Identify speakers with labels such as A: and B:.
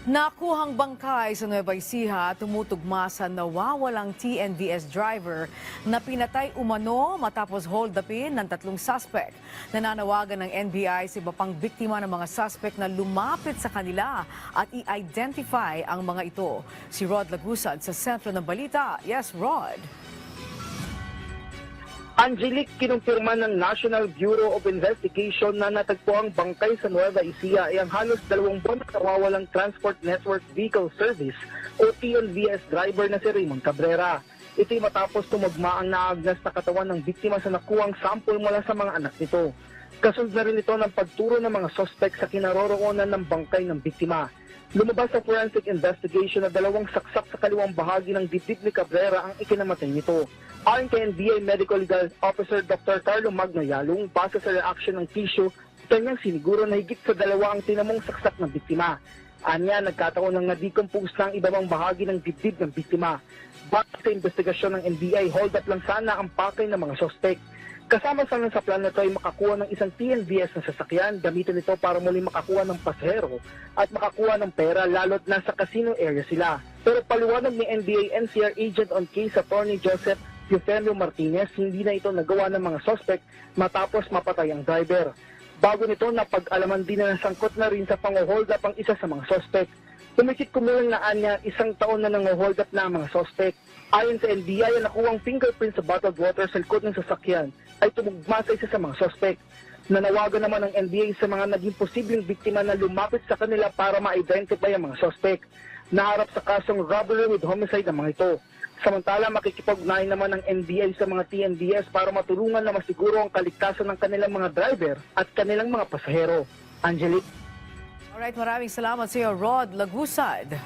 A: Nakuhang bangkay sa Nueva Ecija tumutugma sa nawawalang TNVS driver na pinatay umano matapos hold-upin ng tatlong suspect. Nananawagan ng NBI sa iba pang biktima ng mga suspect na lumapit sa kanila at i-identify ang mga ito. Si Rod Lagusad sa sentro ng balita. Yes, Rod.
B: Angelique, kinumpirma ng National Bureau of Investigation na natagpuang bangkay sa Nueva Ecija ay ang halos 2 buwan na nawawalang Transport Network Vehicle Service o TNVS driver na si Raymond Cabrera. Ito'y matapos tumugma ang naagnas na katawan ng biktima sa nakuhang sample mula sa mga anak nito. Kasunod na rin ito ng pagturo ng mga suspect sa kinaroroonan ng bangkay ng biktima. Lumabas sa forensic investigation na 2 saksak sa kaliwang bahagi ng dibdib ni Cabrera ang ikinamatay nito. Ayon kay NBI Medical Legal Officer Dr. Carlo Magnoyalong, base sa reaction ng tissue, kanyang siniguro na higit sa 2 ang tinamong saksak ng biktima. Anya, nagkataon ng na-decompose na ang iba pang bahagi ng dibdib ng biktima. Base sa investigasyon ng NBI, hold up lang sana ang pakay ng mga suspect. Kasama sana sa plano ito ay makakuha ng isang TNVS na sasakyan, gamitin ito para muli makakuha ng pasahero at makakuha ng pera lalo't nasa casino area sila. Pero paliwanag ni NBI NCR Agent on Case Attorney Joseph Eugenio Martinez, hindi na ito nagawa ng mga suspect matapos mapatay ang driver. Bago nito, napag-alaman din na nasangkot na rin sa pang-hold up ang isa sa mga suspect. Tumikit kumulang na anya, 1 taon na nang-hold up na ang mga suspect. Ayon sa NBI, ang nakuwang fingerprint sa bottled water sa likod ng sasakyan ay tumugma sa isa sa mga suspect. Nanawagan naman ng NBI sa mga naging posibleng biktima na lumapit sa kanila para ma-identify ang mga suspect. Naharap sa kasong robbery with homicide ang mga ito. Samantala, makikipag-ugnayan naman ng NBI sa mga TNVS para matulungan na masiguro ang kaligtasan ng kanilang mga driver at kanilang mga pasahero. Angelique.
A: Alright, maraming salamat sa iyo, Rod Lagusad.